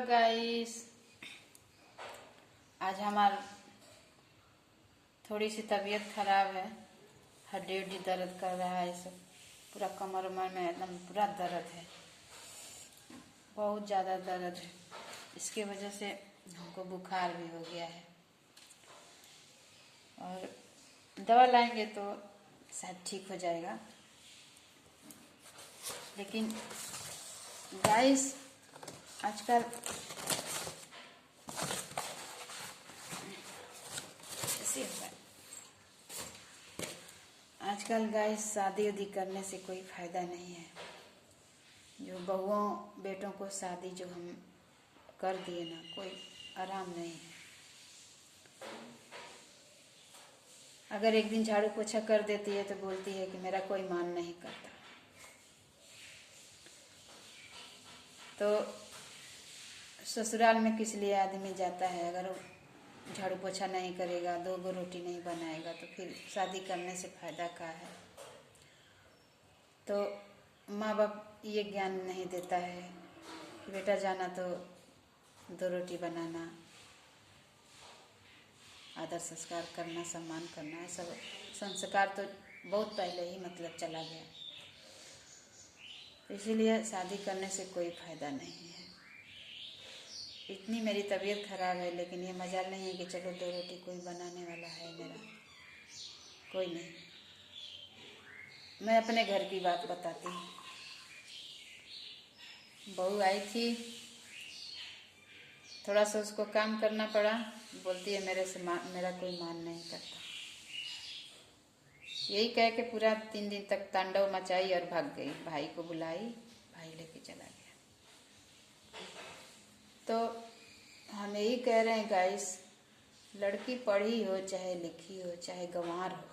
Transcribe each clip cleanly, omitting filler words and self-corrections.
Guys, आज हमार थोड़ी सी तबीयत खराब है। हड्डी उड्डी दर्द कर रहा है, सब पूरा कमर उमर में एकदम पूरा दर्द है, बहुत ज़्यादा दर्द है। इसकी वजह से हमको बुखार भी हो गया है और दवा लाएंगे तो शायद ठीक हो जाएगा। लेकिन गाइस आजकल ऐसे हुआ है, आजकल गाइस शादी उदी करने से कोई फायदा नहीं है। जो बहुओं बेटों को शादी जो हम कर दिए ना, कोई आराम नहीं है। अगर एक दिन झाड़ू पोछा कर देती है तो बोलती है कि मेरा कोई मान नहीं करता। तो ससुराल में किस लिए आदमी जाता है? अगर वो झाड़ू पोछा नहीं करेगा, 2 रोटी नहीं बनाएगा तो फिर शादी करने से फायदा क्या है? तो माँ बाप ये ज्ञान नहीं देता है कि बेटा जाना तो 2 रोटी बनाना, आदर संस्कार करना, सम्मान करना है। सब संस्कार तो बहुत पहले ही मतलब चला गया, इसीलिए शादी करने से कोई फायदा नहीं है। इतनी मेरी तबीयत खराब है, लेकिन ये मजाल नहीं है कि चलो 2 रोटी कोई बनाने वाला है मेरा, कोई नहीं। मैं अपने घर की बात बताती हूँ। बहू आई थी, थोड़ा सा उसको काम करना पड़ा, बोलती है मेरा कोई मान नहीं करता। यही कह के पूरा 3 दिन तक तांडव मचाई और भाग गई। भाई को बुलाई, भाई लेके चला गया। तो हम यही कह रहे हैं गाइस, लड़की पढ़ी हो चाहे लिखी हो चाहे गंवार हो,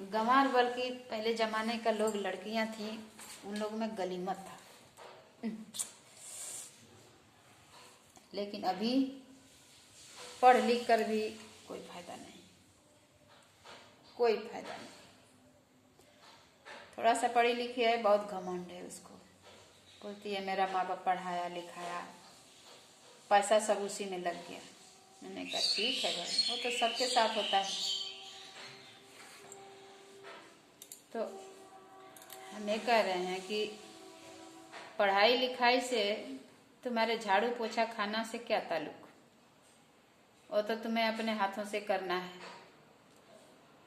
गंवार बल्कि पहले जमाने का लोग लड़कियां थी, उन लोगों में गलीमत था। लेकिन अभी पढ़ लिख कर भी कोई फायदा नहीं, कोई फायदा नहीं। थोड़ा सा पढ़ी लिखी है, बहुत घमंड है उसको, बोलती है मेरा माँ बाप पढ़ाया लिखाया, पैसा सब उसी में लग गया। मैंने कहा ठीक है भाई, वो तो सबके साथ होता है। तो हम ये कह रहे हैं कि पढ़ाई लिखाई से तुम्हारे झाड़ू पोछा खाना से क्या ताल्लुक? वो तो तुम्हें अपने हाथों से करना है।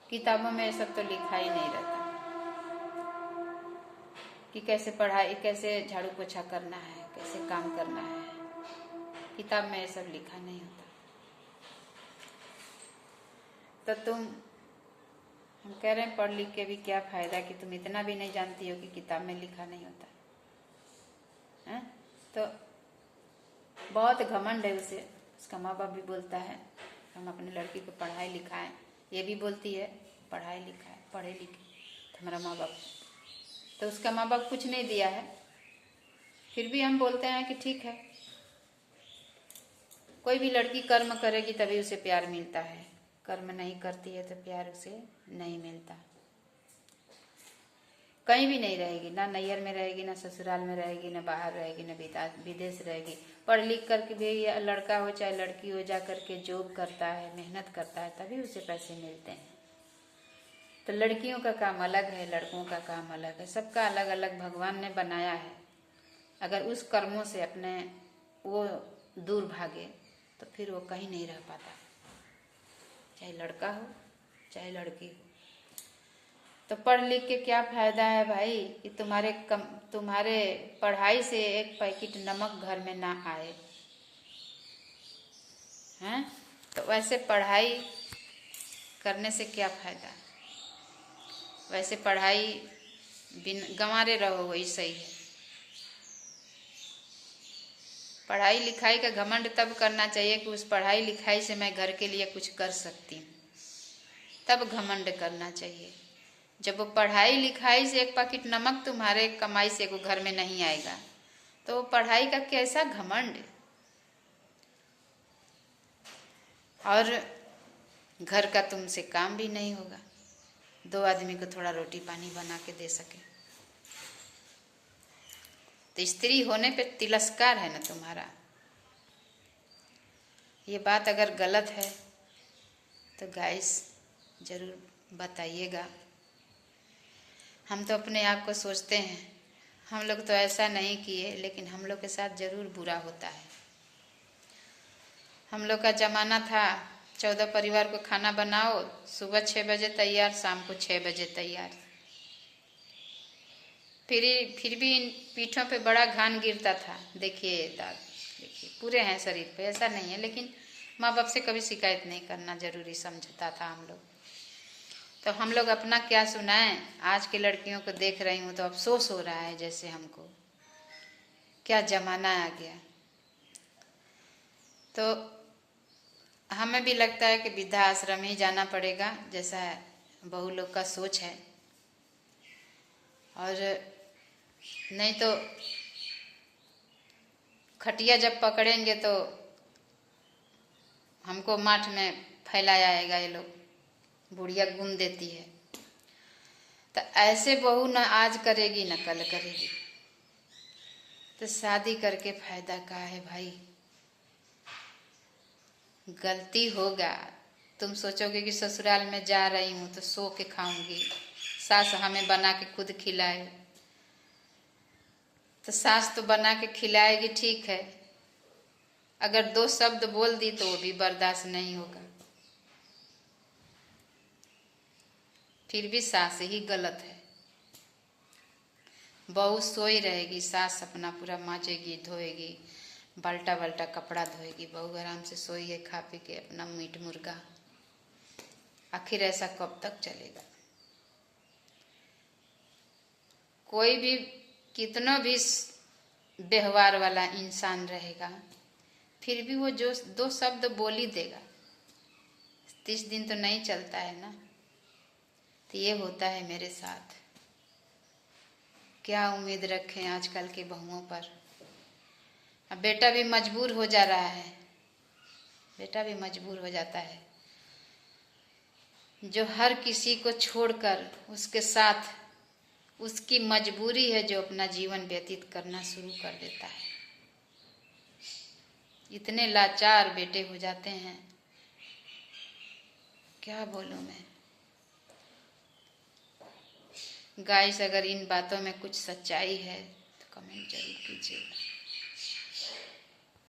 किताबों में ये सब तो लिखा ही नहीं रहता कि कैसे पढ़ाई, कैसे झाड़ू पोछा करना है, कैसे काम करना है। किताब में ये सब लिखा नहीं होता। तो हम कह रहे हैं पढ़ लिख के भी क्या फायदा कि तुम इतना भी नहीं जानती हो कि किताब में लिखा नहीं होता है? तो बहुत घमंड है उसे। उसका माँ बाप भी बोलता है हम अपने लड़की को पढ़ाए लिखाएं, ये भी बोलती है पढ़ाए लिखाएं, पढ़े लिखे तो हमारा माँ बाप। तो उसका माँ बाप कुछ नहीं दिया है, फिर भी हम बोलते हैं कि ठीक है, कोई भी लड़की कर्म करेगी तभी उसे प्यार मिलता है। कर्म नहीं करती है तो प्यार उसे नहीं मिलता। कहीं भी नहीं रहेगी, ना नैहर में रहेगी, ना ससुराल में रहेगी, ना बाहर रहेगी, ना विदेश रहेगी। पढ़ लिख करके भी लड़का हो चाहे लड़की हो, जा करके जॉब करता है, मेहनत करता है, तभी उसे पैसे मिलते हैं। तो लड़कियों का काम अलग है, लड़कों का काम अलग है, सबका अलग अलग भगवान ने बनाया है। अगर उस कर्मों से अपने वो दूर भागे तो फिर वो कहीं नहीं रह पाता, चाहे लड़का हो चाहे लड़की हो। तो पढ़ लिख के क्या फायदा है भाई कि तुम्हारे पढ़ाई से एक पैकेट नमक घर में ना आए हैं? तो वैसे पढ़ाई करने से क्या फायदा? वैसे पढ़ाई गंवारे रहो वही सही है। पढ़ाई लिखाई का घमंड तब करना चाहिए कि उस पढ़ाई लिखाई से मैं घर के लिए कुछ कर सकती हूँ, तब घमंड करना चाहिए। जब वो पढ़ाई लिखाई से एक पैकेट नमक तुम्हारे कमाई से वो घर में नहीं आएगा तो वो पढ़ाई का कैसा घमंड? और घर का तुमसे काम भी नहीं होगा, 2 आदमी को थोड़ा रोटी पानी बना के दे सके। तो स्त्री होने पे तिरस्कार है ना तुम्हारा। ये बात अगर गलत है तो गाइस ज़रूर बताइएगा। हम तो अपने आप को सोचते हैं हम लोग तो ऐसा नहीं किए, लेकिन हम लोग के साथ ज़रूर बुरा होता है। हम लोग का ज़माना था 14 परिवार को खाना बनाओ, सुबह 6 बजे तैयार, शाम को 6 बजे तैयार। फिर भी इन पीठों पे बड़ा घान गिरता था। देखिए दाद, देखिए पूरे हैं शरीर पे, ऐसा नहीं है, लेकिन माँ बाप से कभी शिकायत नहीं करना जरूरी समझता था हम लोग। तो हम लोग अपना क्या सुनाएं। आज की लड़कियों को देख रही हूँ तो अफसोस हो रहा है, जैसे हमको क्या जमाना आ गया। तो हमें भी लगता है कि वृद्धा आश्रम ही जाना पड़ेगा, जैसा बहु लोग का सोच है। और नहीं तो खटिया जब पकड़ेंगे तो हमको माठ में फैलाया आएगा, ये लोग बुढ़िया गुन देती है। तो ऐसे बहू न आज करेगी न कल करेगी, तो शादी करके फायदा क्या है भाई। गलती होगा, तुम सोचोगे कि ससुराल में जा रही हूँ तो सो के खाऊंगी, सास हमें बना के खुद खिलाए, तो सास तो बना के खिलाएगी ठीक है, अगर 2 शब्द बोल दी तो वो भी बर्दाश्त नहीं होगा, फिर भी सास ही गलत है। बहू सोई रहेगी, सास अपना पूरा मांजेगी, धोएगी, बाल्टा बाल्टा कपड़ा धोएगी, बहू आराम से सोई है, खा पी के अपना मीट मुर्गा। आखिर ऐसा कब तक चलेगा। कोई भी कितना भी व्यवहार वाला इंसान रहेगा, फिर भी वो जो 2 शब्द बोल ही देगा, 30 दिन तो नहीं चलता है ना। तो ये होता है मेरे साथ। क्या उम्मीद रखें आजकल के बहुओं पर। अब बेटा भी मजबूर हो जा रहा है, बेटा भी मजबूर हो जाता है, जो हर किसी को छोड़कर उसके साथ उसकी मजबूरी है, जो अपना जीवन व्यतीत करना शुरू कर देता है। इतने लाचार बेटे हो जाते हैं, क्या बोलूं मैं। गाइस, अगर इन बातों में कुछ सच्चाई है तो कमेंट जरूर कीजिएगा।